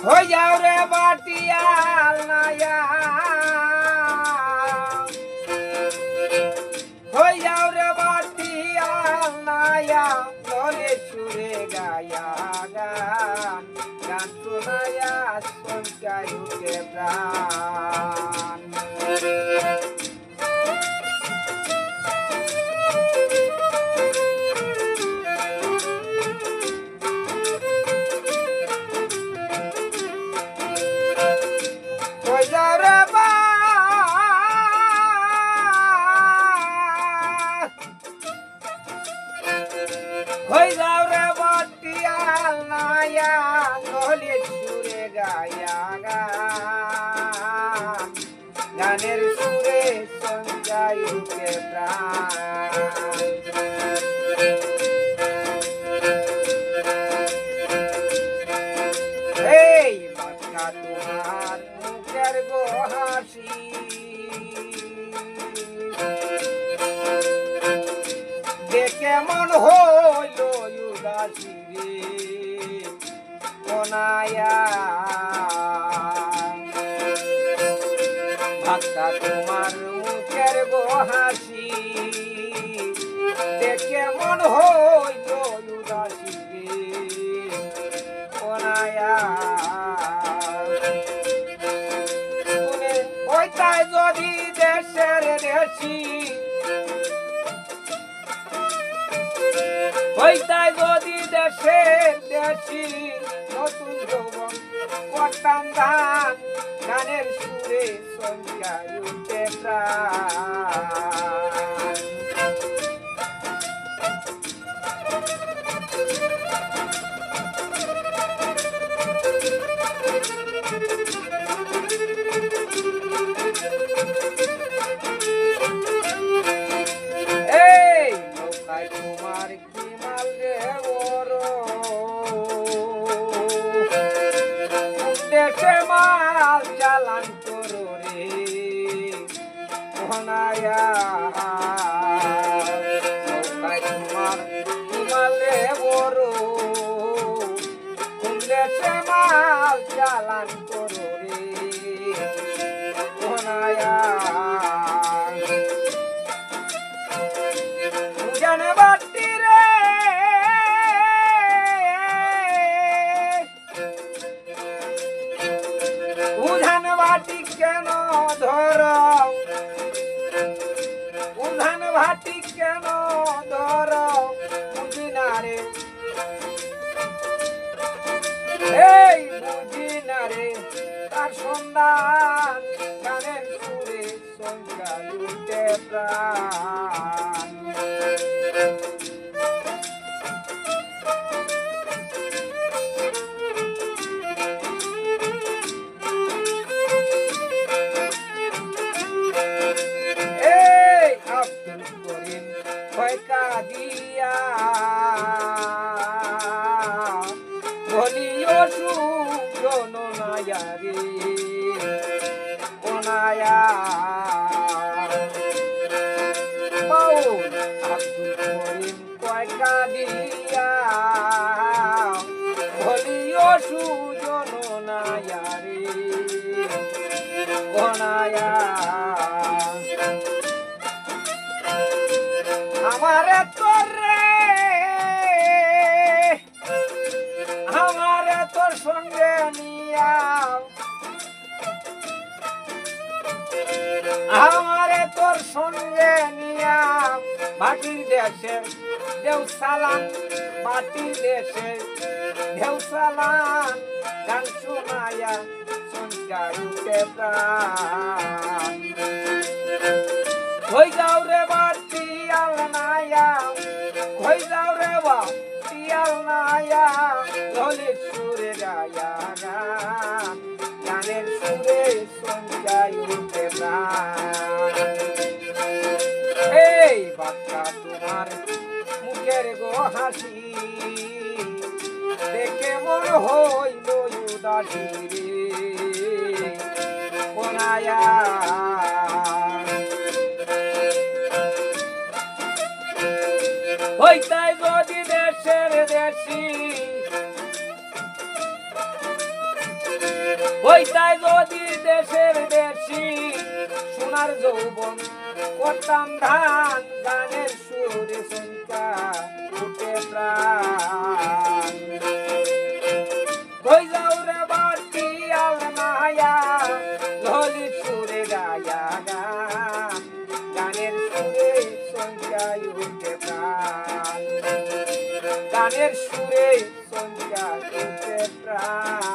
হই যাও রে বাটিয়াল নায়া হই যাও রে বাটিয়াল নায়া বলে সুরে গায়া গান গান শোনায়া সঞ্চায় উঠে প্রাণ হই যাও রে বাটিয়াল নায়া গলে সুরে গায়া গান গানের সুরে সঞ্চায় উঠে প্রাণ এই বাচ্চা তোমার মুখের গো হাসি কেমন হইল উদাসী রে কোনায়া ভাক্তা তোমার মুখের গো হাসি কেমন হইল উদাসী রে কোনায়া হইতাই যদি দেশের দেশি হইতাই যদি দেশের দেশি নতুন যৌবন করতাম গান গানের সুরে সঞ্চায় উঠে প্রাণ এই নৌকায় তোমার কি মাল রে বড় দেশে মাল চালান করো রে কোনায়া নৌকায় তোমার কি মাল রে বড় দেশে মাল চালান করো রে কোনায়া জানে বাটি রে উধান বাটি কেন ধর উধান বাটি কেন ধর বুঝি না রে এই বুঝি না রে তার সন্ধান গানের সুরে সঞ্চায় উঠে প্রাণ দিয়া বলিও সুজন নায়া রে কোনায়া বাউল আব্দুল করিম কয়কা দিয়া বলিও সুজন নায়া রে কোনায়া আমারে তোর সঙ্গে নিয়া আমারে তোর সঙ্গে নিয়া মাটির দেশে দেউ সালাম মাটির দেশে দেউ সালাম গান শোনায়া সঞ্চায় উঠে প্রাণ হই যাও রে বাটিয়াল নায়া হই যাও রে বাটিয়াল নায়া ললিত সুরে গায়া গান গানের সুরে সঞ্চায় উঠে প্রাণ এই বাচ্চা তোমার মুখের গো হাসি দেখে মন হইল উদাসী রে কোনায়া হইতাই যদি দেশের দেশি হইতাই যদি দেশের বেশি সোনার যৌবন করতাম ধান গানের সুরে সংখ্যা উঠে প্রাণ কই যাও রে বাটি আল মায়া ললিত সুরে গায়া গান গানের সুরে সংখ্যা উঠে প্রাণ গানের সুরে সংখ্যা উঠে প্রাণ